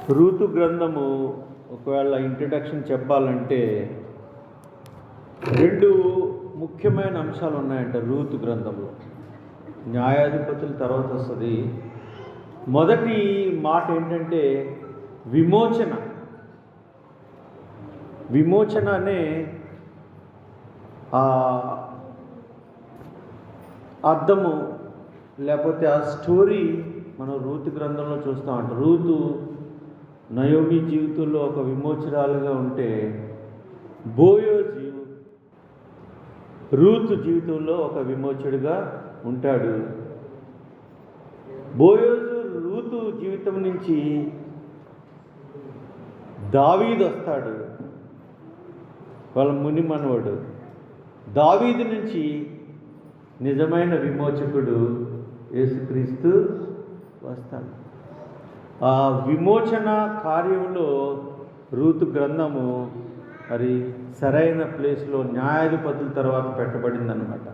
Ruth గ్రంథము ఒకవేళ introduction చెప్పాలంటే రెండు ముఖ్యమైన అంశాలు ఉన్నాయంట రూతు గ్రంథంలో. న్యాయాధిపతుల తర్వాత వస్తుంది. మొదటి మాట ఏంటంటే విమోచన. విమోచన అనే అర్థము లేకపోతే ఆ స్టోరీ మనం రూతు గ్రంథంలో చూస్తామంట. రూతు నయోమి జీవితంలో ఒక విమోచరాలుగా ఉంటే, బోయోజు రూతు జీవితంలో ఒక విమోచకుడిగా ఉంటాడు. బోయోజు రూతు జీవితం నుంచి దావీదు వస్తాడు, వాళ్ళ ముని మనవడు. దావీదు నుంచి నిజమైన విమోచకుడు యేసుక్రీస్తు వస్తాడు. ఆ విమోచన కార్యంలో రూతు గ్రంథము మరి సరైన ప్లేస్లో న్యాయాధిపతుల తర్వాత పెట్టబడిందనమాట.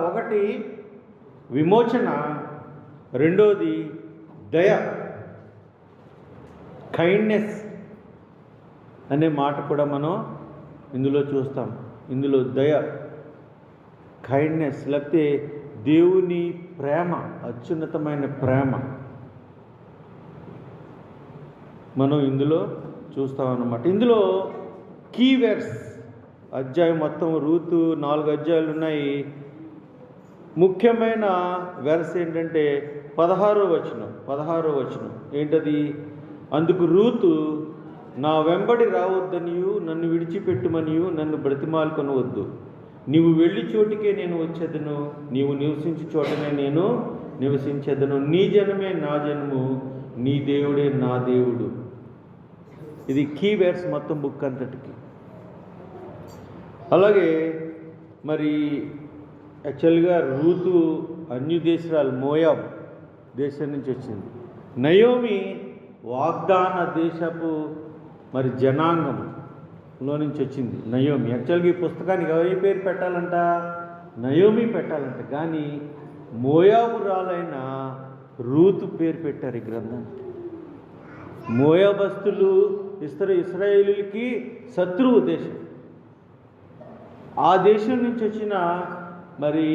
ఒకటి విమోచన, రెండోది దయ, కైండ్నెస్ అనే మాట కూడా మనం ఇందులో చూస్తాం. ఇందులో దయ, కైండ్నెస్ లేకపోతే దేవుని ప్రేమ, అత్యున్నతమైన ప్రేమ మనం ఇందులో చూస్తామన్నమాట. ఇందులో కీవర్డ్స్, అధ్యాయం మొత్తం రూతు 4 అధ్యాయాలు ఉన్నాయి. ముఖ్యమైన వెర్స్ ఏంటంటే 16వ వచనం. ఏంటది? అందుకు రూతు, నా వెంబడి రావద్దనియు నన్ను విడిచిపెట్టుమనియు నన్ను బ్రతిమాలుకొనవద్దు. నీవు వెళ్ళి చోటికే నేను వచ్చేదను, నీవు నివసించు చోటనే నేను నివసించేదను. నీ జనమే నా జనము, నీ దేవుడే నా దేవుడు. ఇది కీవర్డ్స్ మొత్తం బుక్ అంతటికి. అలాగే మరి యాక్చువల్గా రూతు అన్య దేశరాలు, మోయాబ్ దేశం నుంచి వచ్చింది. నయోమి వాగ్దాన దేశపు మరి జనాంగంలో నుంచి వచ్చింది. నయోమి యాక్చువల్గా ఈ పుస్తకానికి ఎవరి పేరు పెట్టాలంట? నయోమి పెట్టాలంట. కానీ మోయాబురాలైన రూతు పేరు పెట్టారు ఈ గ్రంథానికి. మోయాబస్తులు ఇశ్రాయేలులకి శత్రువు దేశం. ఆ దేశం నుంచి వచ్చిన మరి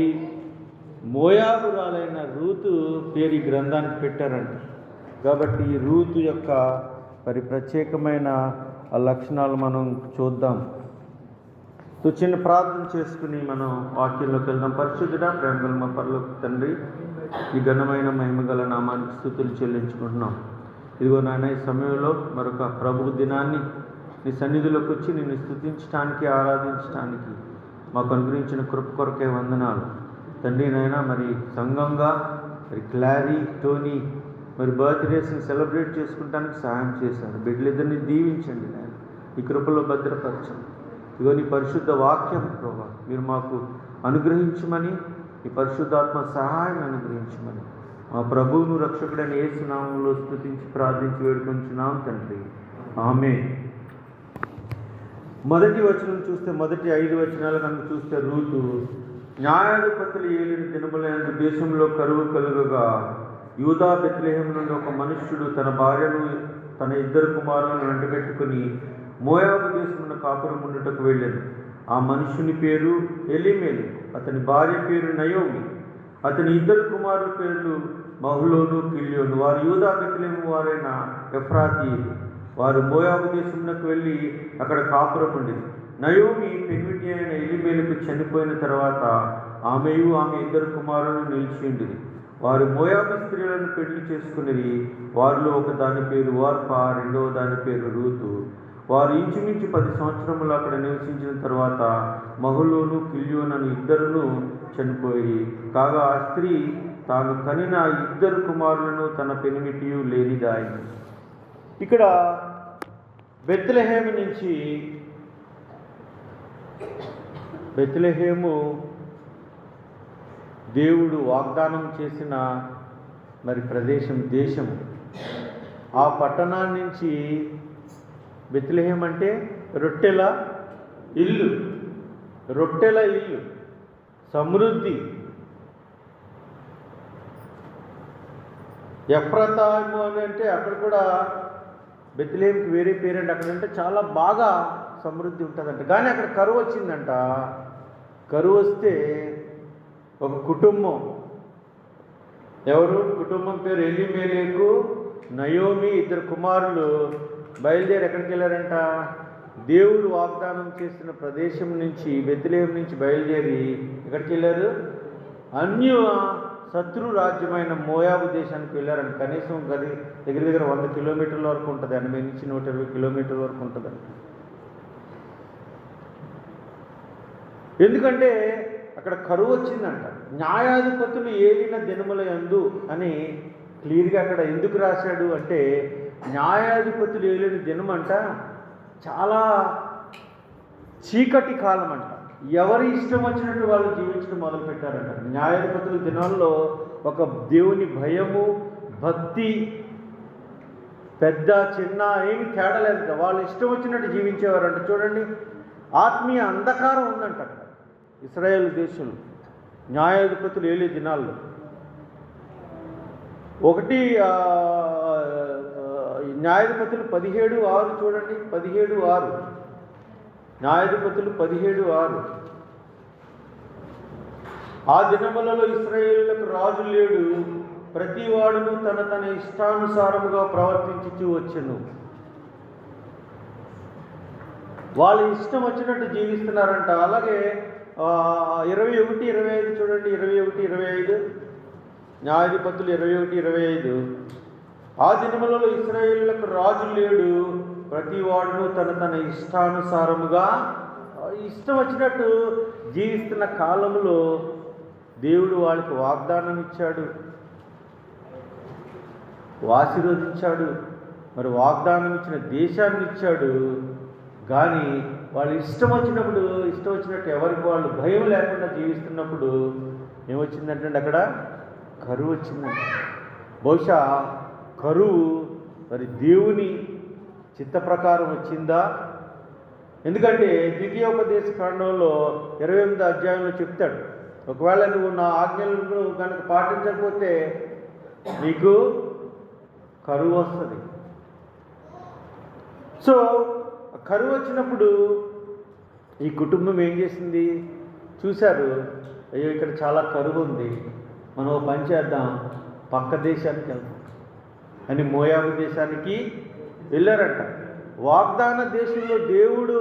మోయాబురాలైన రూతు పేరు ఈ గ్రంథానికి పెట్టారంట. కాబట్టి ఈ రూతు యొక్క మరి ప్రత్యేకమైన లక్షణాలు మనం చూద్దాం. చిన్న ప్రార్థన చేసుకుని మనం వాక్యంలోకి వెళ్దాం. పరిశుద్ధుడా, ప్రేమగల మా పరలోక తండ్రి, ఈ ఘనమైన మహిమగల నామానికి స్తుతులు చెల్లించుకుంటున్నాం. ఇదిగో నాయన, ఈ సమయంలో మరొక ప్రభు దినాన్ని నీ సన్నిధిలోకి వచ్చి నిన్ను స్తుతించడానికి, ఆరాధించడానికి మాకు అనుగ్రహించిన కృప కొరకే వందనాలు తండ్రి. నాయన, మరి సంఘంగా మరి క్లారీ, టోనీ మరి బర్త్డేస్ని సెలబ్రేట్ చేసుకుంటానికి సహాయం చేశారు. బిడ్డలిద్దరిని దీవించండి నాయన, ఈ కృపలో భద్రపరచండి. ఇదిగో నీ పరిశుద్ధ వాక్యం ప్రభా మీరు మాకు అనుగ్రహించమని, ఈ పరిశుద్ధాత్మ సహాయం అనుగ్రహించమని మా ప్రభువును రక్షకుడైన యేసు నామములో స్తుతించి ప్రార్థించి వేడుకొంచున్నాం తండ్రి, ఆమేన్. మొదటి వచనం చూస్తే, మొదటి 5 వచనాలు కనుక చూస్తే, రూతు న్యాయాధిపతులు ఏలిన దినములందు దేశంలో కరువు కలుగగా యూదా బెత్లెహేము నుండి ఒక మనుష్యుడు తన భార్యను తన 2 కుమారులను వెంటబెట్టుకుని మోయాబు దేశమున కాపురం ఉండుటకు వెళ్ళాను. ఆ మనుష్యుని పేరు ఎలీమేలు, అతని భార్య పేరు నయోమి. అతని 2 కుమారుల పేర్లు మహులోను, కిల్యోను. వారు యూదా బెత్లెహేము వారైన ఎఫ్రాతీయులు. వారు మోయాబు దేశమునకు వెళ్ళి అక్కడ కాపురం ఉండేది. నయోమి పెన్విటి అయిన ఎలీమేలుకు చనిపోయిన తర్వాత ఆమెయు ఆమె 2 కుమారులను నిలిచి ఉండేది. వారు మోయాబు స్త్రీలను పెళ్లి చేసుకునేది. వారిలో ఒక దాని పేరు వార్పా, రెండవ దాని పేరు రూతు. వారు ఇంచుమించు 10 సంవత్సరములు అక్కడ నివసించిన తర్వాత మహులోను, కిల్యోను అని 2 చనిపోయి, కాగా ఆ స్త్రీ తాను కనిన 2 కుమారులను తన పెనిమిటియు లేనిదాయింది. ఇక్కడ బెత్లెహేము నుంచి, బెత్లెహేము దేవుడు వాగ్దానం చేసిన మరి ప్రదేశం, దేశము. ఆ పట్టణాన్ని నుంచి బెత్లెహేము అంటే రొట్టెల ఇల్లు, సమృద్ధి. ఎఫ్రతాము అని అంటే అక్కడ కూడా బెత్లెహేంకి వేరే పేరండి. అక్కడంటే చాలా బాగా సమృద్ధి ఉంటుందంట. కానీ అక్కడ కరువు వచ్చిందంట. కరువు వస్తే ఒక కుటుంబం, ఎవరు కుటుంబం పేరు ఎలీమెలెకు, నయోమి, ఇద్దరు కుమారులు బయలుదేరి ఎక్కడికి వెళ్ళారంట? దేవుడు వాగ్దానం చేసిన ప్రదేశం నుంచి, బెత్లెహేం నుంచి బయలుదేరి ఎక్కడికి వెళ్ళారు? అన్య శత్రు రాజ్యమైన మోయాబు దేశానికి వెళ్ళారంట. కనీసం గది దగ్గర దగ్గర 100 కిలోమీటర్ల వరకు ఉంటుంది, 80 నుంచి 120 కిలోమీటర్ల వరకు ఉంటుందండి. ఎందుకంటే అక్కడ కరువు వచ్చిందంట. న్యాయాధిపతులు ఏలిన దినముల యందు అని క్లియర్గా అక్కడ ఎందుకు రాశాడు అంటే, న్యాయాధిపతులు ఏలిన దినం అంట చాలా చీకటి కాలం అంట. ఎవరి ఇష్టం వచ్చినట్టు వాళ్ళు జీవించడం మొదలుపెట్టారంట. న్యాయాధిపతుల దినాల్లో ఒక దేవుని భయము, భక్తి, పెద్ద చిన్న ఏమి తేడా లేదంట. వాళ్ళు ఇష్టం వచ్చినట్టు జీవించేవారంట. చూడండి, ఆత్మీయ అంధకారం ఉందంట అక్కడ ఇశ్రాయేలు దేశంలో న్యాయాధిపతులు ఏలే దినాల్లో. ఒకటి న్యాయాధిపతులు 17:6 చూడండి, 17:6 న్యాయాధిపతులు 17:6. ఆ దినములలో ఇశ్రాయేలులకు రాజు లేడు, ప్రతి వాడును తన తన ఇష్టానుసారముగా ప్రవర్తించుచూ వచ్చెను. వాళ్ళు ఇష్టం వచ్చినట్టు జీవిస్తున్నారంట. అలాగే 21:25 చూడండి, 21:25 న్యాయాధిపతులు 21:25. ఆ దినములలో ఇశ్రాయేలులకు రాజు లేడు, ప్రతి వాడును తన తన ఇష్టానుసారముగా ఇష్టం వచ్చినట్టు జీవిస్తున్న కాలంలో దేవుడు వాళ్ళకి వాగ్దానం ఇచ్చాడు, ఆశీర్వదించాడు, మరి వాగ్దానం ఇచ్చిన దేశాన్ని ఇచ్చాడు. కానీ వాళ్ళు ఇష్టం వచ్చినట్టు ఎవరికి వాళ్ళు భయం లేకుండా జీవిస్తున్నప్పుడు ఏమొచ్చిందంటే అక్కడ కరువు వచ్చిందంట. బహుశా కరువు మరి దేవుని చిత్త ప్రకారం వచ్చిందా? ఎందుకంటే ద్వితీయోపదేశ కాండంలో 28వ అధ్యాయంలో చెప్తాడు, ఒకవేళ నువ్వు నా ఆజ్ఞలను కనుక పాటించకపోతే నీకు కరువు వస్తుంది. సో కరువు వచ్చినప్పుడు ఈ కుటుంబం ఏం చేసింది? చూశారు, అయ్యో ఇక్కడ చాలా కరువు ఉంది, మనం ఓ పని చేద్దాం, పక్క దేశానికి వెళ్దాం అని మోయాబు దేశానికి వెళ్ళారంట. వాగ్దాన దేశంలో దేవుడు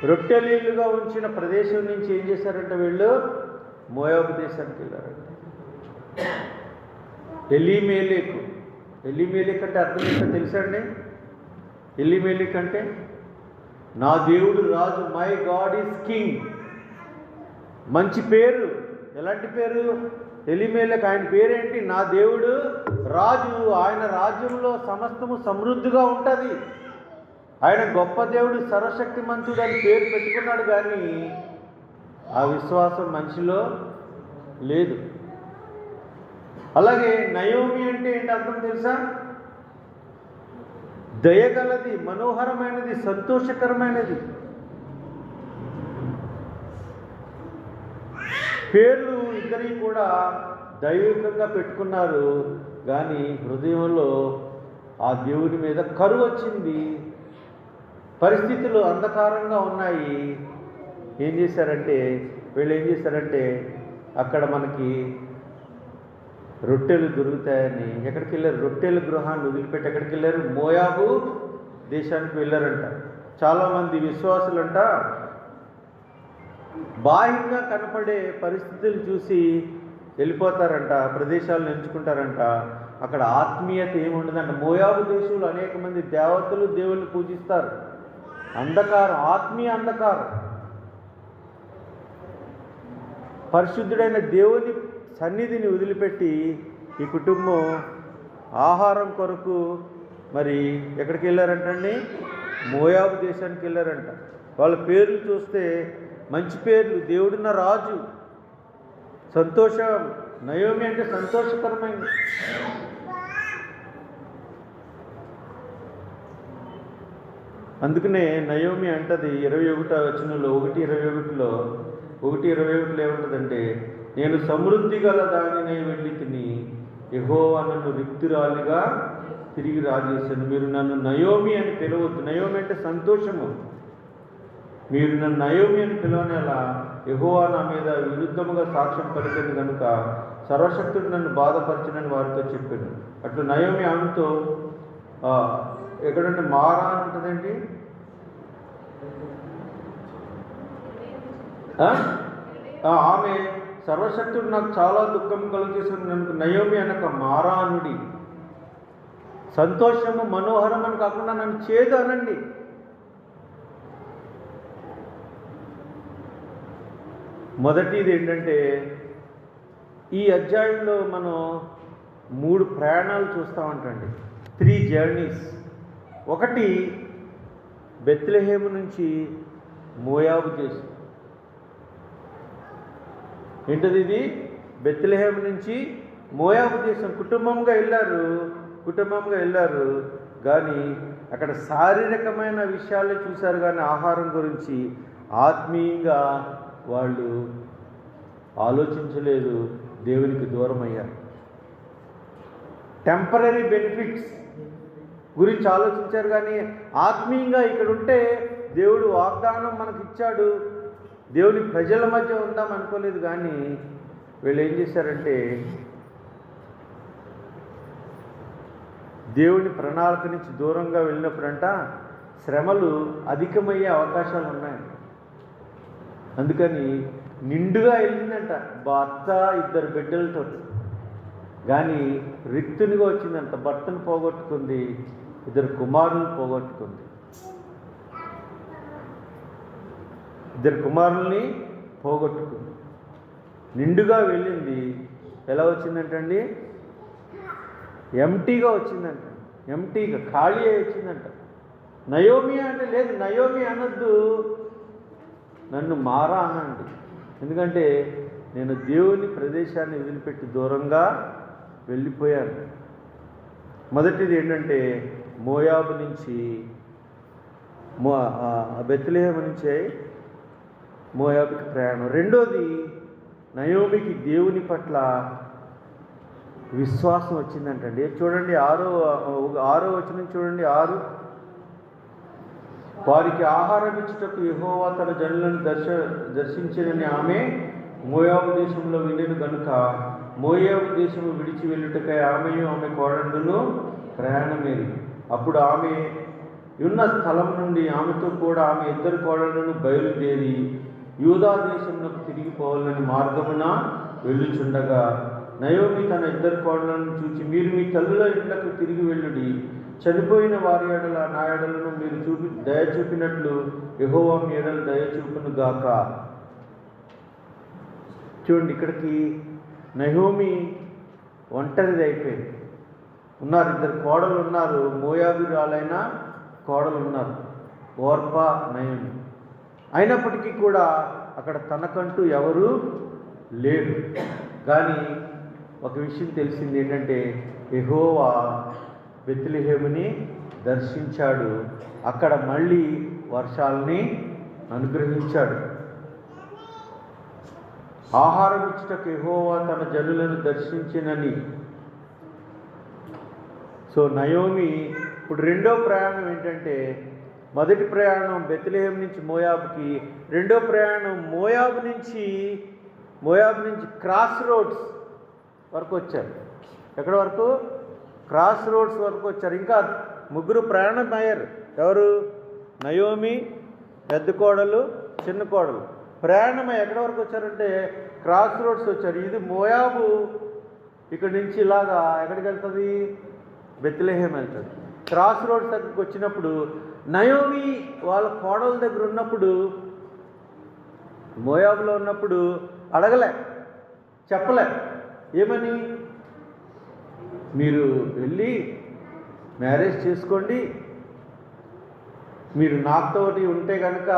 రొట్టెలీలుగా ఉంచిన ప్రదేశం నుంచి ఏం చేశారంట? వీళ్ళు మోయాబు దేశానికి వెళ్ళారంట. ఎలీమెలెకు అంటే అర్థం ఏంటో తెలుసా అండి? ఎలీమెలెకు అంటే నా దేవుడు రాజు, మై గాడ్ ఈజ్ కింగ్. మంచి పేరు. ఎలాంటి పేరు? ఎలీమెలెకు. ఆయన పేరేంటి? నా దేవుడు రాజు, ఆయన రాజ్యంలో సమస్తము సమృద్ధిగా ఉంటుంది, ఆయన గొప్ప దేవుడు, సర్వశక్తిమంతుడు అని పేరు పెట్టుకున్నాడు. కానీ ఆ విశ్వాసం మనిషిలో లేదు. అలాగే నయోమి అంటే ఏంటి అర్థం తెలుసా? దయగలది, మనోహరమైనది, సంతోషకరమైనది. పేర్లు ఇద్దరి కూడా దైవికంగా పెట్టుకున్నారు. కానీ హృదయంలో ఆ దేవుని మీద కరువు వచ్చింది, పరిస్థితులు అంధకారంగా ఉన్నాయి. వీళ్ళు ఏం చేశారంటే అక్కడ మనకి రొట్టెలు దొరుకుతాయని ఎక్కడికి వెళ్ళారు? రొట్టెల గృహాన్ని వదిలిపెట్టి ఎక్కడికి వెళ్ళారు? మోయాబు దేశానికి వెళ్ళారంట. చాలామంది విశ్వాసులంట బాహ్యంగా కనపడే పరిస్థితులు చూసి వెళ్ళిపోతారంట, ప్రదేశాలను ఎంచుకుంటారంట. అక్కడ ఆత్మీయత ఏముండదంట. మోయాబు దేశంలో అనేక మంది దేవతలు, దేవుళ్ళు పూజిస్తారు. అంధకారం, ఆత్మీయ అంధకారం. పరిశుద్ధుడైన దేవుని సన్నిధిని వదిలిపెట్టి ఈ కుటుంబం ఆహారం కొరకు మరి ఎక్కడికి వెళ్ళారంటండి? మోయాబు దేశానికి వెళ్ళారంట. వాళ్ళ పేర్లు చూస్తే మంచి పేర్లు, దేవుడున్న రాజు, సంతోషం. నయోమి అంటే సంతోషకరమైంది. అందుకనే నయోమి అంటది 21వ వచనంలో 1:21 ఏముంటుందంటే, నేను సమృద్ధి గల దానిని వెళ్ళి తిని యెహోవా నన్ను రిక్తురాలిగా తిరిగి రాజేశాను. మీరు నన్ను నయోమి అని పిలవద్దు. నయోమి అంటే సంతోషము. మీరు నన్ను నయోమి అని పిలవనేలా, యెహోవా నా మీద విరుద్ధముగా సాక్ష్యం పలికింది కనుక సర్వశక్తుడు నన్ను బాధపరచనని వారితో చెప్పాను. అట్లు నయోమి ఆమెతో ఎక్కడంటే మారా అని ఉంటుందండి, ఆమె సర్వశక్తుడు నాకు చాలా దుఃఖం కలుగజేసిన నన్ను నయోమి అనక మారా అనుడి. సంతోషము మనోహరం అని కాకుండా నన్ను చేదు అనండి. మొదటిది ఏంటంటే, ఈ అధ్యాయంలో మనం 3 ప్రయాణాలు చూస్తామంటండి. 3 జర్నీస్. ఒకటి బెత్లెహేము నుంచి మోయాబు దేశం. ఏంటది ఇది? బెత్లెహేము నుంచి మోయాబు దేశం కుటుంబంగా వెళ్ళారు. కానీ అక్కడ శారీరకమైన విషయాలే చూశారు, కానీ ఆహారం గురించి ఆత్మీయంగా వాళ్ళు ఆలోచించలేదు, దేవునికి దూరం అయ్యారు. టెంపరరీ బెనిఫిట్స్ గురించి ఆలోచించారు, కానీ ఆత్మీయంగా ఇక్కడ ఉంటే దేవుడు వాగ్దానం మనకి ఇచ్చాడు, దేవుని ప్రజల మధ్య ఉందాం అనుకోలేదు. కానీ వీళ్ళు ఏం చేశారంటే, దేవుని ప్రణాళిక నుంచి దూరంగా వెళ్ళినప్పుడంట శ్రమలు అధికమయ్యే అవకాశాలు ఉన్నాయి. అందుకని నిండుగా వెళ్ళిందంట భర్త 2 బిడ్డలతో, కానీ రిక్తునిగా వచ్చిందంట. భర్తను పోగొట్టుకుంది, 2 కుమారులను పోగొట్టుకుంది. 2 కుమారుల్ని పోగొట్టుకుంది. నిండుగా వెళ్ళింది, ఎలా వచ్చిందంటండి? ఎంటీగా వచ్చిందంట. ఎంటీగా ఖాళీ అయి వచ్చిందంట. నయోమి అంటే లేదు, నయోమి అనొద్దు, నన్ను మారా అనండి. ఎందుకంటే నేను దేవుని ప్రదేశాన్ని వదిలిపెట్టి దూరంగా వెళ్ళిపోయాను. మొదటిది ఏంటంటే, మోయాబు నుంచి బెత్లెహేము నుంచే మోయాబుకి ప్రయాణం. రెండోది, నయోమికి దేవుని పట్ల విశ్వాసం వచ్చిందంటండి. చూడండి 6వ వచనం చూడండి. 6 వారికి ఆహారం ఇచ్చుటకు యెహోవా తన జనులను దర్శించినని ఆమె మోయాబు దేశంలో వినెను గనుక మోయాబు దేశము విడిచి వెళ్ళుటకై ఆమెయు ఆమె కోడళ్ళను ప్రయాణమేరి. అప్పుడు ఆమె ఉన్న స్థలం నుండి ఆమెతో కూడా ఆమె 2 కోడళ్ళను బయలుదేరి యూదా దేశంలోకి తిరిగిపోవాలని మార్గమున వెళ్ళుచుండగా నయోమి తన 2 కోడళ్ళను చూచి, మీరు మీ తల్లుల ఇంట్లకు తిరిగి వెళ్ళుడి, చనిపోయిన వారి ఎడల నా ఎడలను మీరు దయ చూపినట్లు యెహోవా మీ ఎడల దయ చూపును గాక. చూడండి, ఇక్కడికి నయోమి ఒంటరిది అయిపోయింది. ఉన్నారు 2 కోడలు ఉన్నారు, మోయాబీరాలైన కోడలు ఉన్నారు, ఓర్పా, నయోమి. అయినప్పటికీ కూడా అక్కడ తనకంటూ ఎవరు లేరు. కానీ ఒక విషయం తెలిసింది ఏంటంటే, యెహోవా బెత్లెహేముని దర్శించాడు, అక్కడ మళ్ళీ వర్షాలని అనుగ్రహించాడు. ఆహారం ఇచ్చుటకు యెహోవా తన జనులను దర్శించినని. సో నయోమి ఇప్పుడు రెండో ప్రయాణం ఏంటంటే, మొదటి ప్రయాణం బెత్లెహేము నుంచి మోయాబుకి, రెండో ప్రయాణం మోయాబు నుంచి క్రాస్ రోడ్స్ వరకు వచ్చారు. ఎక్కడి వరకు? క్రాస్ రోడ్స్ వరకు వచ్చారు. ఇంకా 3 ప్రయాణం అయ్యారు. ఎవరు? నయోమి, పెద్ద కోడలు, చిన్న కోడలు ప్రయాణమై ఎక్కడి వరకు వచ్చారంటే క్రాస్ రోడ్స్ వచ్చారు. ఇది మోయాబు ఇక్కడి నుంచి ఇలాగా ఎక్కడికి వెళ్తుంది? బెత్లెహేము వెళ్తుంది. క్రాస్ రోడ్స్ దగ్గరికి వచ్చినప్పుడు నయోమి వాళ్ళ కోడల దగ్గర ఉన్నప్పుడు, మోయాబులో ఉన్నప్పుడు అడగలే, చెప్పలే. ఏమని? మీరు వెళ్ళి మ్యారేజ్ చేసుకోండి, మీరు నాతోటి ఉంటే కనుక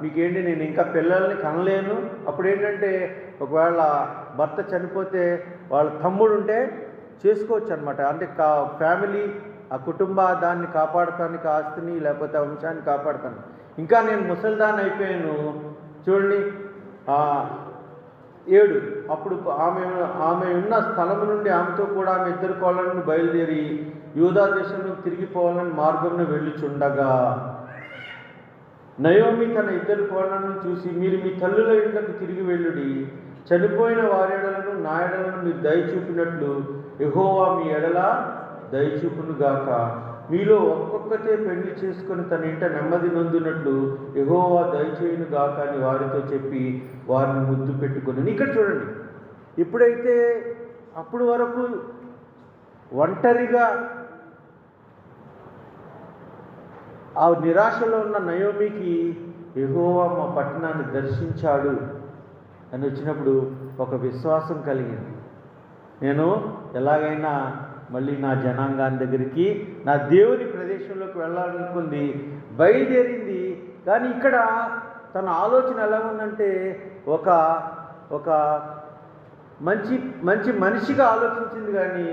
మీకేంటి, నేను ఇంకా పిల్లల్ని కనలేను. అప్పుడు ఏంటంటే ఒకవేళ భర్త చనిపోతే వాళ్ళ తమ్ముడు ఉంటే చేసుకోవచ్చు అనమాట. అంటే ఫ్యామిలీ, ఆ కుటుంబ దాన్ని కాపాడటానికి, ఆస్తిని లేకపోతే ఆ వంశాన్ని కాపాడతాను. ఇంకా నేను ముసలిదాన్ని అయిపోయాను. చూడండి, 7. అప్పుడు ఆమె ఉన్న స్థలము నుండి ఆమెతో కూడా ఆమె 2 కోళ్ళను బయలుదేరి యూదా దేశంలో తిరిగిపోవాలని మార్గంలో వెళ్ళుచుండగా నయోమి తన 2 కోళ్ళను చూసి, మీరు మీ తల్లుల ఇంట్లోకి తిరిగి వెళ్ళుడి, చనిపోయిన వారి ఎడలను నా ఎడలను మీరు దయచూపినట్లు యెహోవా మీ ఎడల దయచూపును గాక, మీలో ఒక్కొక్కతే పెళ్లి చేసుకుని తన ఇంట నెమ్మది నొందినట్లు యెహోవా దయచేయును గాక అని వారితో చెప్పి వారిని ముద్దు పెట్టుకుని. ఇక్కడ చూడండి, ఇప్పుడైతే అప్పుడు వరకు ఒంటరిగా ఆ నిరాశలో ఉన్న నయోమికి యెహోవా మా పట్టణాన్ని దర్శించాడు అని వచ్చినప్పుడు ఒక విశ్వాసం కలిగింది. నేను ఎలాగైనా మళ్ళీ నా జనాంగాన్ని దగ్గరికి, నా దేవుని ప్రదేశంలోకి వెళ్ళాలనుకుంది, బయలుదేరింది. కానీ ఇక్కడ తన ఆలోచన ఎలా ఉందంటే ఒక మంచి మంచి మనిషిగా ఆలోచించింది, కానీ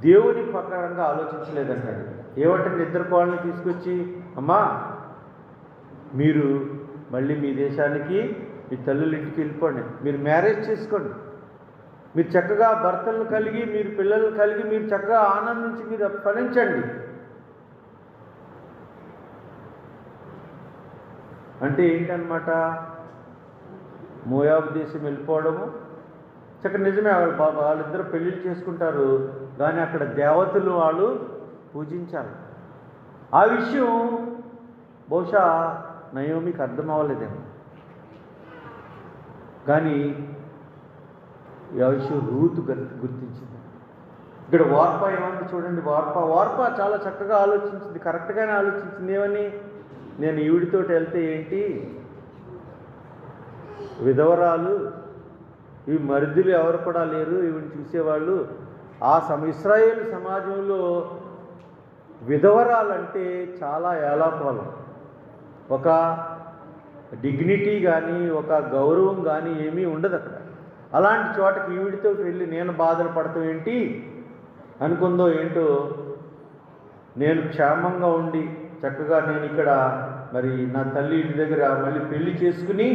దేవుని ప్రకారంగా ఆలోచించలేదన్నాడు. ఏమంటే 2 కోళ్ళని తీసుకొచ్చి, అమ్మా మీరు మళ్ళీ మీ దేశానికి, మీ తల్లుల ఇంటికి వెళ్ళిపోండి, మీరు మ్యారేజ్ చేసుకోండి, మీరు చక్కగా భర్తలను కలిగి, మీరు పిల్లలను కలిగి, మీరు చక్కగా ఆనందించి మీరు ఫలించండి అంటే ఏంటన్నమాట? మోయాబు దేశం వెళ్ళిపోవడము. చక్కగా నిజమే, వాళ్ళిద్దరు పెళ్ళిళ్ళు చేసుకుంటారు, కానీ అక్కడ దేవతలు వాళ్ళు పూజించాలి. ఆ విషయం బహుశా నయోమికి అర్థం అవ్వలేదేమో, కానీ ఆ విషయం రూతు గుర్తించింది. ఇక్కడ వార్ప ఏమన్నా చూడండి, వార్ప చాలా చక్కగా ఆలోచించింది, కరెక్ట్గానే ఆలోచించింది. ఏమని, నేను ఈవిడితోటి వెళ్తే ఏంటి, విధవరాలు, ఈ మరిదులు ఎవరు కూడా లేరు ఈవిని చూసేవాళ్ళు. ఇశ్రాయేలు సమాజంలో విధవరాలంటే చాలా ఏలాకోలం, ఒక డిగ్నిటీ కానీ ఒక గౌరవం కానీ ఏమీ ఉండదు అక్కడ. అలాంటి చోటకి ఈవిడితో వెళ్ళి నేను బాధలు పడతాం ఏంటి అనుకుందో ఏంటో, నేను క్షేమంగా ఉండి చక్కగా నేను ఇక్కడ మరి నా తల్లి ఇంటి దగ్గర మళ్ళీ పెళ్లి చేసుకుని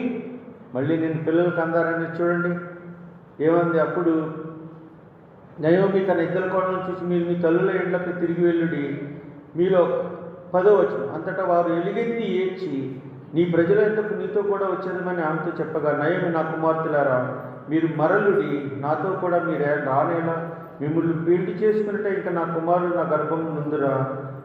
మళ్ళీ నేను పిల్లలకు అందారని చూడండి ఏమంది. అప్పుడు నయోమి తన 2 కోడలను చూసి, మీరు మీ తల్లుల ఇంట్లోకి తిరిగి వెళ్ళుడి, మీలో 10వ వచనం, అంతటా వారు ఎలుగెత్తి ఏడ్చి, నీ ప్రజల ఎంతకు నీతో కూడా వచ్చేదమని ఆమెతో చెప్పగా, నయోమి నా కుమార్తెలారా, మీరు మరలుడి, నాతో కూడా మీరు రానేలా, మిమ్మల్ని పెళ్లి చేసుకున్నట్టే ఇంకా నా కుమారుడు నా గర్భం నుందురా,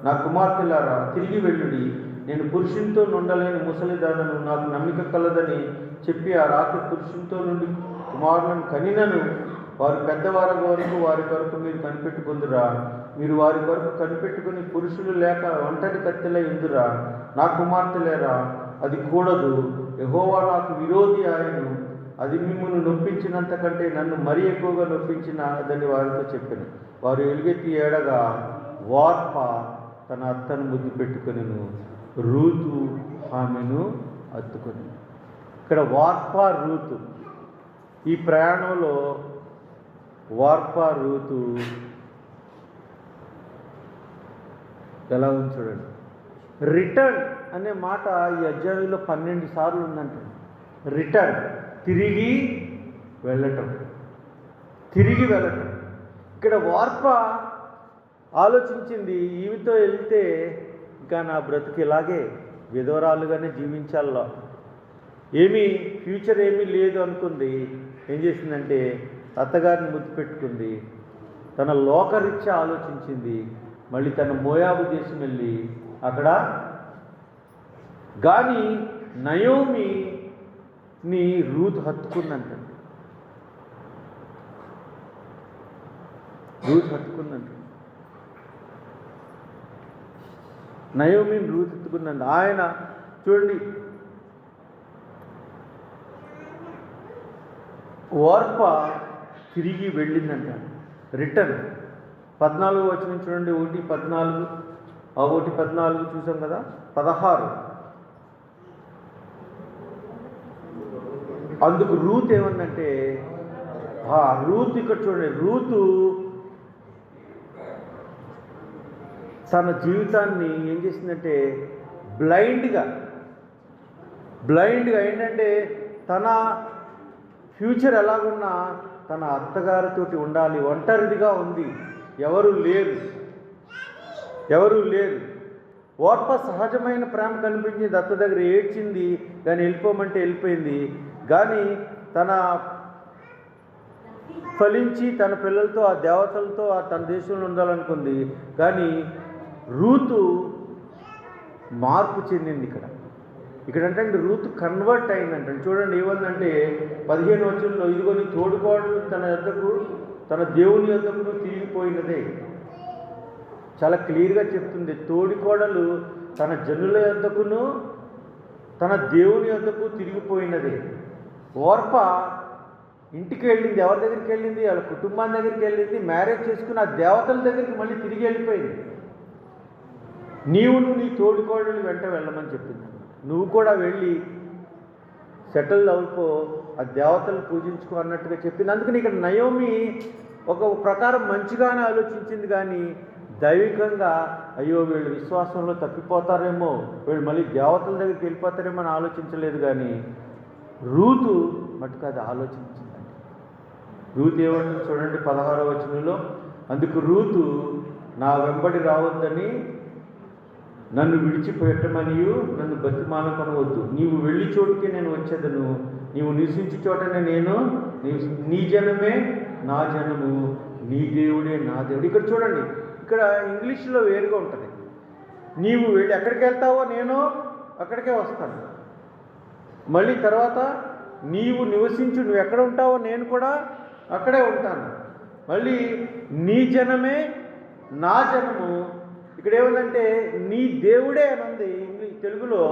నా కుమార్తెలారా తిరిగి వెళ్ళుడి, నేను పురుషునితో నుండలేని ముసలిదానను, నాకు నమ్మిక కలదని చెప్పి ఆ రాత్రి పురుషునితో నుండి కుమారులను కనినను, వారు పెద్దవారి వరకు వారి కొరకు మీరు కనిపెట్టుకుందురా, మీరు వారి కొరకు కనిపెట్టుకుని పురుషులు లేక ఒంటరి కత్తెలై ఉందురా, నా కుమార్తెలేరా, అది కూడదు, యెహోవా నాకు విరోధి ఆయను, అది మిమ్మల్ని నొప్పించినంత కంటే నన్ను మరీ ఎక్కువగా నొప్పించినదని వారితో చెప్పిన. వారు ఎలుగెత్తి ఏడగా వార్ప తన అత్తను ముద్దు పెట్టుకొనెను, రూతు ఆమెను హత్తుకొని. ఇక్కడ వార్ప రూతు, ఈ ప్రయాణంలో వార్ప రూతు ఎలా ఉంది చూడండి. రిటర్న్ అనే మాట ఈ అధ్యాయంలో 12 సార్లు ఉందంట. రిటర్న్, తిరిగి వెళ్ళటం. ఇక్కడ వార్ప ఆలోచించింది, ఈమెతో వెళ్తే ఇంకా నా బ్రతుకు ఇలాగే విధవరాలుగానే జీవించాలో, ఫ్యూచర్ ఏమీ లేదు అనుకుంది. ఏం చేసిందంటే అత్తగారిని ముద్దు పెట్టుకుంది, తన లోకరీత్యా ఆలోచించింది. మళ్ళీ తన మోయాబు దేశం వెళ్ళి అక్కడ, కానీ నయోమిని రూతు హత్తుకుందంట. నయోమిని రూతు హత్తుకుందంట. ఆయన చూడండి, వార్ప తిరిగి వెళ్ళిందంట, రిటర్న్. 14వ వచనం చూడండి, 1:14, 1:14 చూసాం కదా, 16. అందుకు రూతు ఏమందంటే, రూతు ఇక్కడ చూడండి, రూతు తన జీవితాన్ని ఏం చేసిందంటే బ్లైండ్గా ఏంటంటే తన ఫ్యూచర్ ఎలాగున్నా తన అత్తగారితోటి ఉండాలి. ఒంటరిదిగా ఉంది, ఎవరు లేరు. ఓర్ప సహజమైన ప్రేమ కనిపించింది, అత్త దగ్గర ఏడ్చింది, కానీ వెళ్ళిపోమంటే వెళ్ళిపోయింది. కానీ తన ఫలించి తన పిల్లలతో ఆ దేవతలతో తన దేశంలో ఉండాలనుకుంది. కానీ రూతు మార్పు చెందింది. ఇక్కడ అంటే రూతు కన్వర్ట్ అయిందంటే చూడండి ఏమందంటే 15 వచనంలో, ఇదిగో నీ తోడుకోడలు తన దేవుని యొద్దకు తిరిగిపోయినదే. చాలా క్లియర్గా చెప్తుంది. తోడికోడలు తన జనుల యొద్దకును తన దేవుని యొద్దకు తిరిగిపోయినదే. ఓర్ప ఇంటికి వెళ్ళింది. ఎవరి దగ్గరికి వెళ్ళింది? వాళ్ళ కుటుంబం దగ్గరికి వెళ్ళింది. మ్యారేజ్ చేసుకుని ఆ దేవతల దగ్గరికి మళ్ళీ తిరిగి వెళ్ళిపోయింది. నీవును నీ తోడికోడలు వెంట వెళ్ళమని చెప్పింది. నువ్వు కూడా వెళ్ళి సెటిల్ అవుకో, ఆ దేవతలు పూజించుకో అన్నట్టుగా చెప్పింది. అందుకని ఇక్కడ నయోమి ఒక ప్రకారం మంచిగానే ఆలోచించింది, కానీ దైవికంగా అయ్యో వీళ్ళు విశ్వాసంలో తప్పిపోతారేమో, వీళ్ళు మళ్ళీ దేవతల దగ్గరికి వెళ్ళిపోతారేమో అని ఆలోచించలేదు. కానీ రూతు మటుకు అది ఆలోచించిందండి. రూతు ఏమంటుంది చూడండి 16వ వచనంలో, అందుకు రూతు నా వెంబడి రావద్దని నన్ను విడిచిపెట్టమనియు నన్ను బతిమాలకొనవద్దు. నీవు వెళ్ళి చోటుకే నేను వచ్చేదను, నీవు నివసించే చోటనే నేను నీ జనమే నా జనము, నీ దేవుడే నా దేవుడు. ఇక్కడ చూడండి, ఇక్కడ ఇంగ్లీష్లో వేరుగా ఉంటుంది. నీవు వెళ్ళి ఎక్కడికి వెళ్తావో నేను అక్కడికే వస్తాను. మళ్ళీ తర్వాత నీవు నివసించు, నువ్వు ఎక్కడ ఉంటావో నేను కూడా అక్కడే ఉంటాను. మళ్ళీ నీ జనమే నా జనము. ఇక్కడ ఏముందంటే నీ దేవుడే అని ఉంది తెలుగులో.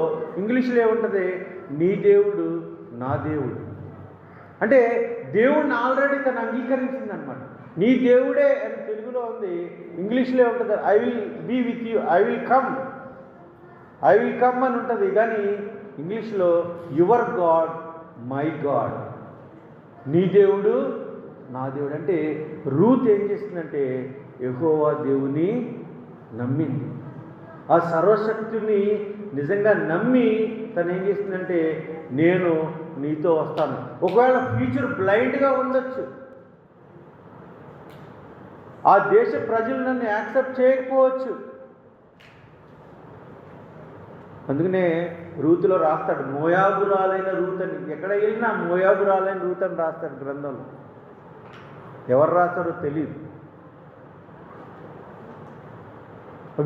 ఇంగ్లీష్లో ఏముంటుంది? నీ దేవుడు నా దేవుడు. అంటే దేవుడిని ఆల్రెడీ తను అంగీకరించిందనమాట. నీ దేవుడే అని తెలుగులో ఉంది, ఇంగ్లీష్లో ఉంటుంది I will be with you, I will come అని ఉంటుంది. కానీ ఇంగ్లీష్లో యువర్ గాడ్ మై గాడ్, నీ దేవుడు నా దేవుడు. అంటే రూత్ ఏం చేసిందంటే యెహోవా దేవుని నమ్మింది. ఆ సర్వశక్తిని నిజంగా నమ్మి తను ఏం చేసిందంటే నేను నీతో వస్తాను. ఒకవేళ ఫ్యూచర్ బ్లైండ్గా ఉండొచ్చు, ఆ దేశ ప్రజలు నన్ను యాక్సెప్ట్ చేయకపోవచ్చు. అందుకనే రూతులో రాస్తాడు మోయాబురాలైన రూత్ అని. ఎక్కడ వెళ్ళినా మోయాబురాలైన రూత్ అని రాస్తాడు గ్రంథంలో. ఎవరు రాస్తారో తెలియదు.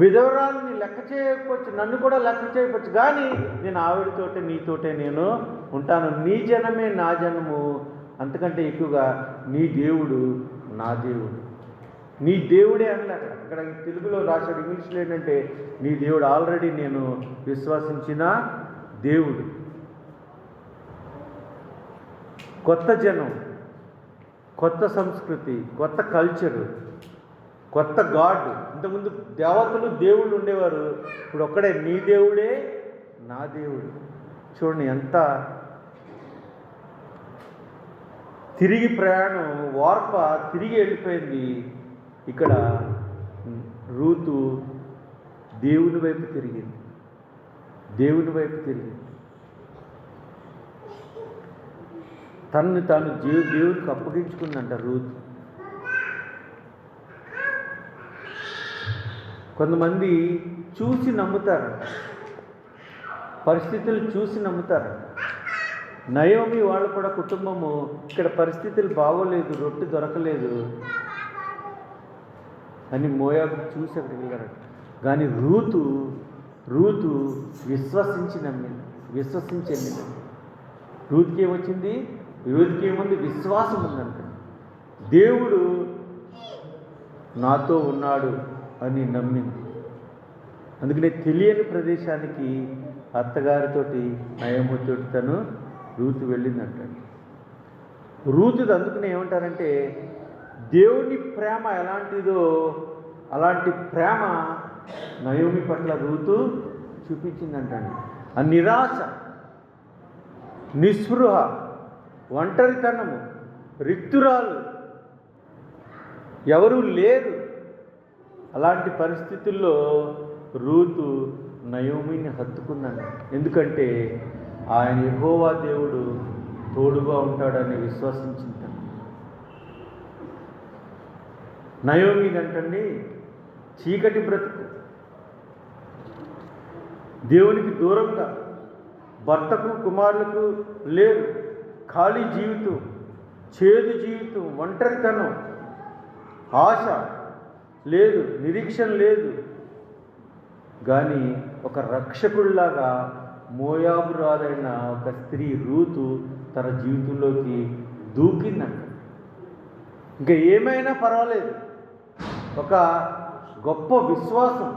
విధవరాలని లెక్క చేయకపోవచ్చు, నన్ను కూడా లెక్క చేయకపోవచ్చు, కానీ నేను ఆవిడతోటే నీతోటే నేను ఉంటాను. నీ జనమే నా జనము, అంతకంటే ఎక్కువగా నీ దేవుడు నా దేవుడు. నీ దేవుడే అనలే అక్కడ తెలుగులో రాశాడు. ఇంగ్లీష్లో ఏంటంటే నీ దేవుడు ఆల్రెడీ నేను విశ్వసించిన దేవుడు. కొత్త జనం, కొత్త సంస్కృతి, కొత్త కల్చరు, కొత్త గాడ్. ఇంతకుముందు దేవతలు దేవుళ్ళు ఉండేవారు, ఇప్పుడు ఒక్కడే నీ దేవుడే నా దేవుడు. చూడండి ఎంత తిరిగి ప్రయాణం. వార్ప తిరిగి వెళ్ళిపోయింది. ఇక్కడ రూతు దేవుని వైపు తిరిగింది. తనని తాను దేవునికి అప్పగించుకుందంట రూతు. కొంతమంది చూసి నమ్ముతారు, పరిస్థితులు చూసి నమ్ముతారు. నయోమి వాళ్ళు కూడా కుటుంబము ఇక్కడ పరిస్థితులు బాగోలేదు, రొట్టె దొరకలేదు అని మోయాబు చూసి అక్కడికి వెళ్ళారు. కానీ రూతు విశ్వసించి వెళ్ళింది. రూతుకి ఏమొచ్చింది? రూతుకి ఏముంది? విశ్వాసం ఉందంట. దేవుడు నాతో ఉన్నాడు అని నమ్మింది. అందుకనే తెలియని ప్రదేశానికి అత్తగారితోటి నయోమితోటి తను రూతు వెళ్ళిందంట. రూతుది అందుకనే ఏమంటారంటే దేవుని ప్రేమ ఎలాంటిదో అలాంటి ప్రేమ నయోమి పట్ల రూతు చూపించిందంటండి. ఆ నిరాశ, నిస్పృహ, ఒంటరితనము, రిక్తురాలు, ఎవరూ లేరు. అలాంటి పరిస్థితుల్లో రూతు నయోమిని హత్తుకుందండి. ఎందుకంటే ఆయన యెహోవా దేవుడు తోడుగా ఉంటాడని విశ్వసించింది. నయోమిదంటండి చీకటి బ్రతుకు, దేవునికి దూరంగా, భర్తకు కుమారులకు లేరు, ఖాళీ జీవితం, చేదు జీవితం, ఒంటరితనం, ఆశ లేదు, నిరీక్షణ లేదు. కానీ ఒక రక్షకుడిలాగా మోయాబురాలైన ఒక స్త్రీ రూతు తన జీవితంలోకి దూకిందంట. ఇంకా ఏమైనా పర్వాలేదు, ఒక గొప్ప విశ్వాసం.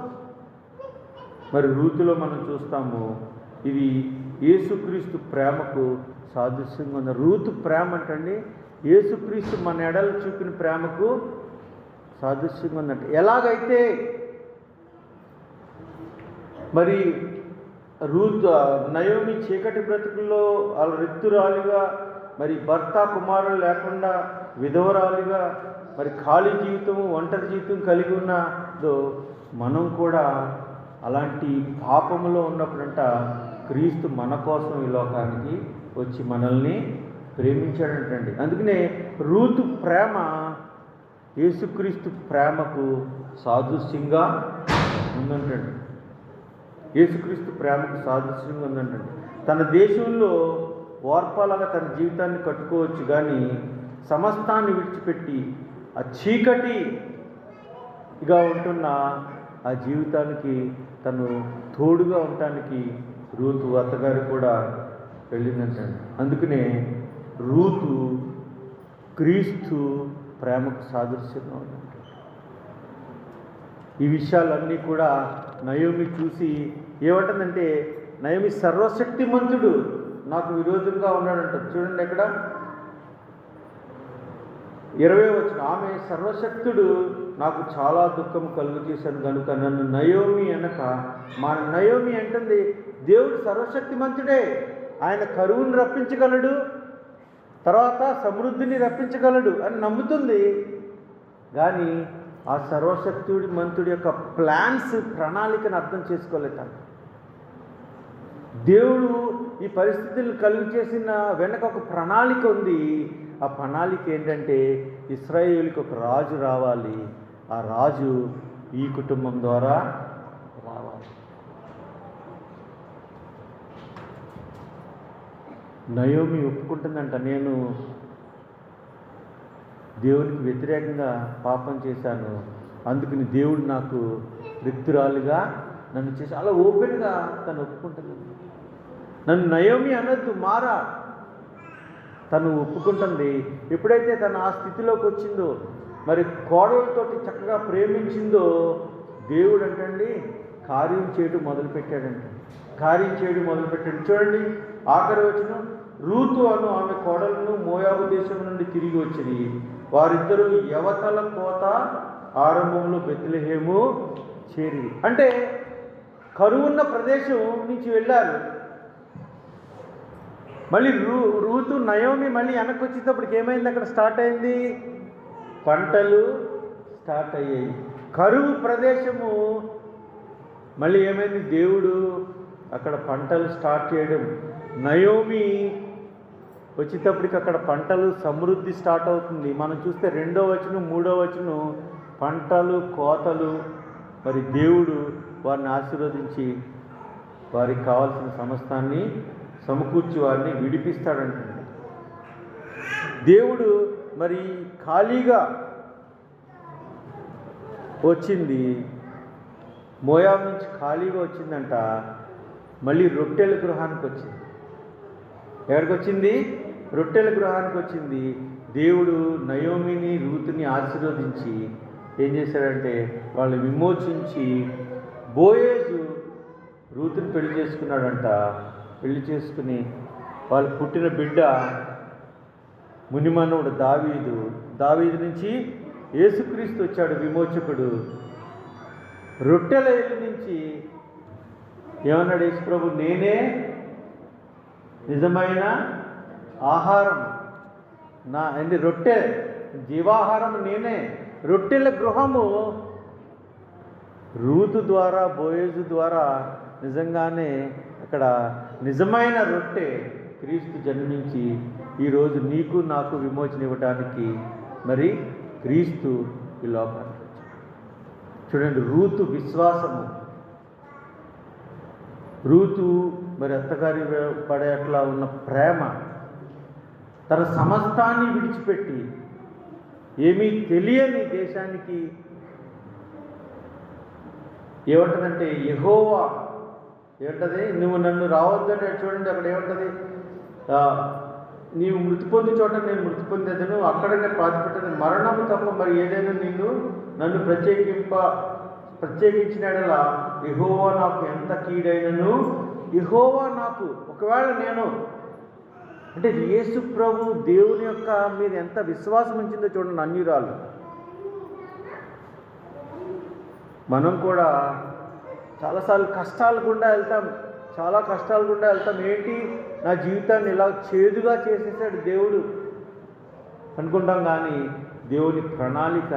మరి రూతులో మనం చూస్తాము, ఇది యేసుక్రీస్తు ప్రేమకు సాదృశ్యంగా ఉంది. రూతు ప్రేమ అంటండి యేసుక్రీస్తు మన ఎడలు చూపిన ప్రేమకు సాదృశ్యంగా ఉందంట. ఎలాగైతే మరి నయోమి చీకటి బ్రతుకుల్లో వాళ్ళ రిక్తురాలిగా, మరి భర్త కుమారులు లేకుండా విధవరాలిగా, మరి ఖాళీ జీవితము, ఒంటరి జీవితం కలిగి ఉన్నదో మనం కూడా అలాంటి పాపములో ఉన్నప్పుడంట క్రీస్తు మన కోసం ఈ లోకానికి వచ్చి మనల్ని ప్రేమించాడంటండి. అందుకనే రూతు ప్రేమ యేసుక్రీస్తు ప్రేమకు సాదృశ్యంగా ఉందంటండి. యేసుక్రీస్తు ప్రేమకు సాదృశ్యంగా ఉందంటండి. తన దేశంలో ఓర్పాలాగా తన జీవితాన్ని కట్టుకోవచ్చు, కానీ సమస్తాన్ని విడిచిపెట్టి ఆ చీకటిగా ఉంటున్న ఆ జీవితానికి తను తోడుగా ఉండటానికి రూతు అత్తగారు కూడా వెళ్ళిందంటండి. అందుకనే రూతు క్రీస్తు ప్రేమకు సాదృశ్యంగా ఉందంట. ఈ విషయాలన్నీ కూడా నయోమి చూసి ఏమంటుందంటే, నయోమి సర్వశక్తిమంతుడు నాకు విరోధంగా ఉన్నాడంట. చూడండి ఎక్కడ 20వ వచనం, ఆమె సర్వశక్తుడు నాకు చాలా దుఃఖం కలుగు చేశాను కనుక నన్ను నయోమి అనక. మా నయోమి అంటుంది దేవుడు సర్వశక్తిమంతుడే, ఆయన కరువును రప్పించగలడు, తర్వాత సమృద్ధిని రప్పించగలడు అని నమ్ముతుంది. కానీ ఆ సర్వశక్తుడి మంతుడి యొక్క ప్రణాళికను అర్థం చేసుకోలేతాను. దేవుడు ఈ పరిస్థితులను కలుగు చేసిన వెనక ఒక ప్రణాళిక ఉంది. ఆ ప్రణాళిక ఏంటంటే ఇశ్రాయేలుకి ఒక రాజు రావాలి, ఆ రాజు ఈ కుటుంబం ద్వారా రావాలి. నయోమి ఒప్పుకుంటుందంట, నేను దేవునికి వ్యతిరేకంగా పాపం చేశాను, అందుకని దేవుడు నాకు రిక్తురాలుగా నన్ను చేసి, అలా ఓపెన్గా తను ఒప్పుకుంటుంది. నన్ను నయోమి అనొద్దు, మారా, తను ఒప్పుకుంటుంది. ఎప్పుడైతే తను ఆ స్థితిలోకి వచ్చిందో, మరి కోడలతోటి చక్కగా ప్రేమించిందో, దేవుడు అంటండి కార్యం చేయడం మొదలుపెట్టాడంట. చూడండి ఆఖరి వచనం, రూతు అను ఆమె కోడలను మోయాబు దేశం నుండి తిరిగి వచ్చింది. వారిద్దరూ యవతల కోత ఆరంభంలో బెత్లెహేము చేరి, అంటే కరువున్న ప్రదేశం నుంచి వెళ్ళారు. మళ్ళీ రూతు నయోమి మళ్ళీ వెనక్కి వచ్చేటప్పటికి ఏమైంది, అక్కడ స్టార్ట్ అయింది, పంటలు స్టార్ట్ అయ్యాయి. కరువు ప్రదేశము మళ్ళీ ఏమైంది, దేవుడు అక్కడ పంటలు స్టార్ట్ చేయడం. నయోమి వచ్చేటప్పటికి అక్కడ పంటలు సమృద్ధి స్టార్ట్ అవుతుంది. మనం చూస్తే 2వ వచనం 3వ వచనం పంటలు కోతలు, మరి దేవుడు వారిని ఆశీర్వదించి వారికి కావాల్సిన సమస్తాన్ని సమకూర్చి వారిని విడిపిస్తాడంటండి. దేవుడు మరి ఖాళీగా వచ్చింది, మోయాబు నుంచి ఖాళీగా వచ్చిందంట. మళ్ళీ రొట్టెల గృహానికి వచ్చింది. ఎక్కడికి వచ్చింది? రొట్టెల గృహానికి వచ్చింది. దేవుడు నయోమిని రూతుని ఆశీర్వదించి ఏం చేశాడంటే వాళ్ళు విమోచించి బోయేజు రూతుని పెళ్లి చేసుకున్నాడంట. పెళ్లి చేసుకుని వాళ్ళు పుట్టిన బిడ్డ మునిమనుడు దావీదు నుంచి యేసుక్రీస్తు వచ్చాడు విమోచకుడు. రొట్టెల ఇల్లు నుంచి ఏమన్నాడు యేసుప్రభు, నేనే నిజమైన ఆహారం, రొట్టె జీవాహారం నేనే. రొట్టెల గృహము రూతు ద్వారా బోయేజు ద్వారా నిజంగానే అక్కడ నిజమైన రొట్టె క్రీస్తు జన్మించి ఈరోజు నీకు నాకు విమోచన ఇవ్వడానికి మరి క్రీస్తు ఈ లోకానికి వచ్చాడు. చూడండి, రూతు విశ్వాసము. రూతు మరి అత్తగారి పడే అట్లా ఉన్న ప్రేమ, తన సమస్తాన్ని విడిచిపెట్టి ఏమీ తెలియని దేశానికి ఏమంటుందంటే యెహోవా ఏమంటది, నువ్వు నన్ను రావద్దంటే చూడండి అక్కడ ఏమంటది, నీవు మృతి పొంది చోట నేను మృతి పొందేదను, అక్కడనే పాతిపెట్టదు, మరణము తప్ప మరి ఏదైనా నన్ను ప్రత్యేకించినలా యెహోవా నాకు ఎంత కీడైనను, యెహోవా నాకు ఒకవేళ నేను అంటే యేసు ప్రభు దేవుని యొక్క మీద ఎంత విశ్వాసం ఉంచిందో చూడండి అన్యురాలు. మనం కూడా చాలాసార్లు కష్టాలు గుండా వెళ్తాం, చాలా కష్టాలు గుండా వెళ్తాం. ఏంటి నా జీవితాన్ని ఇలా చేదుగా చేసేసాడు దేవుడు అనుకుంటాం, కానీ దేవుని ప్రణాళిక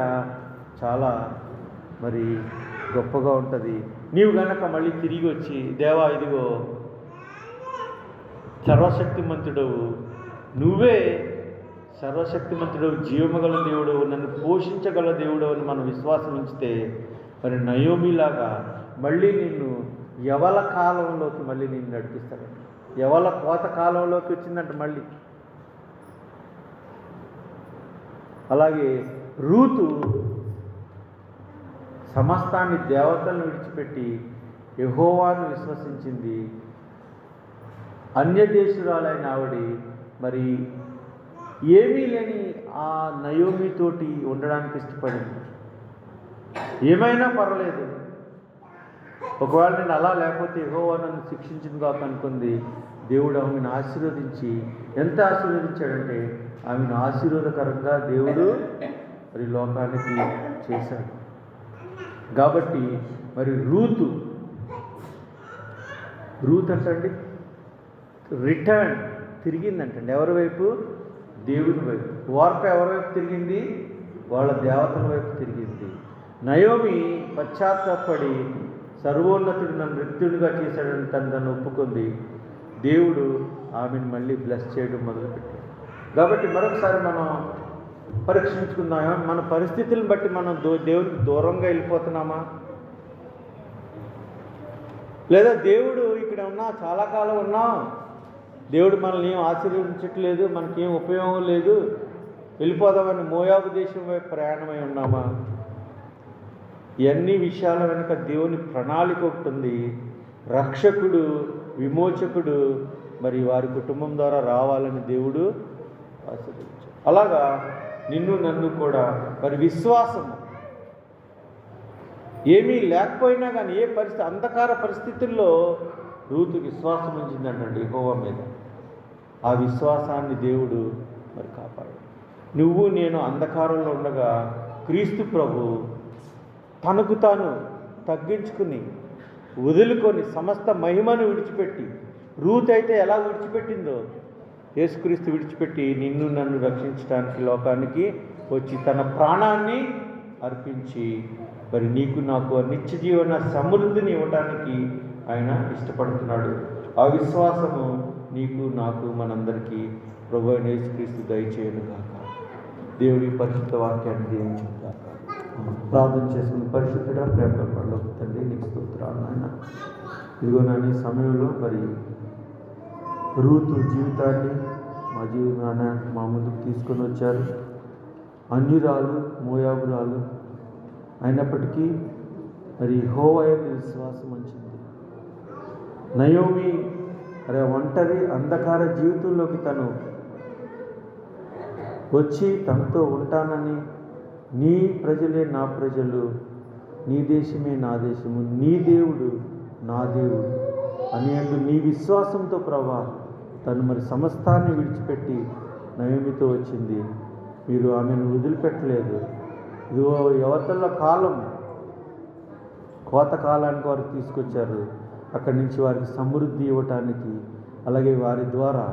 చాలా మరి గొప్పగా ఉంటుంది. నీవు గనక మళ్ళీ తిరిగి వచ్చి, దేవా ఇదిగో సర్వశక్తిమంతుడవు, నువ్వే సర్వశక్తిమంతుడవు, జీవమగల దేవుడు, నన్ను పోషించగల దేవుడు అని మనం విశ్వాసం ఉంచితే మరి నయోమిలాగా మళ్ళీ నిన్ను యవల కాలంలోకి మళ్ళీ నిన్ను నడిపిస్తాడంట. యవల కోత కాలంలోకి వచ్చిందంట మళ్ళీ. అలాగే రూతు సమస్తాన్ని దేవతలను విడిచిపెట్టి యెహోవాను విశ్వసించింది. అన్యదేశురాలైన ఆవిడ మరి ఏమీ లేని ఆ నయోమితోటి ఉండడానికి ఇష్టపడింది. ఏమైనా పర్వాలేదు, ఒకవేళ నేను అలా లేకపోతే యెహోవా నన్ను శిక్షించింది కాక అనుకుంది. దేవుడు ఆమెను ఆశీర్వదించి, ఎంత ఆశీర్వదించాడంటే ఆమెను ఆశీర్వాదకరంగా దేవుడు మరి లోకానికి చేశాడు. కాబట్టి మరి రూత్ అంటండి రిటర్న్ తిరిగిందంటండి. ఎవరి వైపు? దేవుని వైపు. వార్త ఎవరి వైపు తిరిగింది? వాళ్ళ దేవతల వైపు తిరిగింది. నయోమి పశ్చాత్తాపడి సర్వోన్నతుడు నన్ను రిక్తుడిగా చేశాడని తను ఒప్పుకుంది. దేవుడు ఆమెను మళ్ళీ బ్లెస్ చేయడం మొదలుపెట్టాడు. కాబట్టి మరొకసారి మనం పరీక్షించుకుందామా, మన పరిస్థితులను బట్టి మనం దేవునికి దూరంగా వెళ్ళిపోతున్నామా, లేదా దేవుడు ఇక్కడ ఉన్నా చాలా కాలం ఉన్నాం, దేవుడు మనల్ని ఏం ఆశీర్వదించట్లేదు, మనకేం ఉపయోగం లేదు, వెళ్ళిపోదామని మోయాబు దేశం వైపు ప్రయాణమై ఉన్నామా? ఇవన్నీ విషయాల వెనుక దేవుని ప్రణాళిక ఒకటి ఉంది. రక్షకుడు, విమోచకుడు మరి వారి కుటుంబం ద్వారా రావాలని దేవుడు ఆశీర్వదించాడు. అలాగా నిన్ను నన్ను కూడా మరి విశ్వాసం ఏమీ లేకపోయినా కానీ ఏ పరిస్థితి అంధకార పరిస్థితుల్లో రూతు విశ్వాసం ఉంచిందంటండి యెహోవా మీద. ఆ విశ్వాసాన్ని దేవుడు మరి కాపాడు. నువ్వు నేను అంధకారంలో ఉండగా క్రీస్తు ప్రభు తనకు తాను తగ్గించుకుని వదులుకొని సమస్త మహిమను విడిచిపెట్టి, రూత్ అయితే ఎలా విడిచిపెట్టిందో యేసుక్రీస్తు విడిచిపెట్టి నిన్ను నన్ను రక్షించడానికి లోకానికి వచ్చి తన ప్రాణాన్ని అర్పించి మరి నీకు నాకు నిత్య జీవన సమృద్ధిని ఇవ్వడానికి ఆయన ఇష్టపడుతున్నాడు. ఆ విశ్వాసము నీకు నాకు మనందరికీ ప్రభువైన యేసుక్రీస్తు దయచేయను గాక. దేవుడి పరిశుద్ధ వాక్యాన్ని దీవించును గాక. ప్రార్థన చేసుకుని, పరిశుద్ధుడా ప్రేమ పరలోక తండ్రి నీకు స్తోత్రాలు నాయన. ఇదిగో నాని సమయంలో మరి రూతు జీవితాన్ని మా ముందుకు తీసుకొని వచ్చారు. అన్యురాలు, మోయాబురాలు అయినప్పటికీ మరి యెహోవా యొక్క విశ్వాసం ఉంచింది. నయోమి మరి ఒంటరి అంధకార జీవితంలోకి తను వచ్చి తనతో ఉంటానని, నీ ప్రజలే నా ప్రజలు, నీ దేశమే నా దేశము, నీ దేవుడు నా దేవుడు అని అంటూ నీ విశ్వాసంతో ప్రభా తను మరి సమస్తాన్ని విడిచిపెట్టి నయోమితో వచ్చింది. మీరు ఆమెను వదిలిపెట్టలేదు. ఇదిగో యువతల కాలం, కోత కాలానికి వారు తీసుకొచ్చారు. అక్కడి నుంచి వారికి సమృద్ధి ఇవ్వటానికి, అలాగే వారి ద్వారా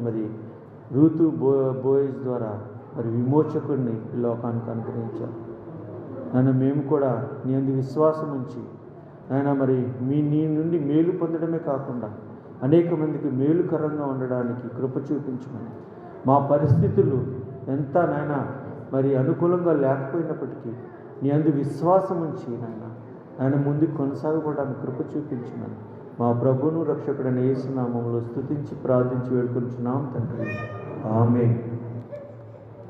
మరి రూతు బోయజ్ ద్వారా మరి విమోచకుడిని ఈ లోకానికి అనుగ్రహించారు. నన్ను మేము కూడా నీ అందు విశ్వాసం ఉంచి ఆయన మరి నీ నుండి మేలు పొందడమే కాకుండా అనేక మందికి మేలుకరంగా ఉండడానికి కృప చూపించమని, మా పరిస్థితులు ఎంత నాయన మరి అనుకూలంగా లేకపోయినప్పటికీ నీ అందు విశ్వాసం ఉంచి ఆయన ముందుకు కొనసాగడానికి కృప చూపించమని మా ప్రభువును రక్షకుడైన యేసు నామములో స్తుతించి ప్రార్థించి వేడుకొంచున్నాం తండ్రి. ఆమేన్.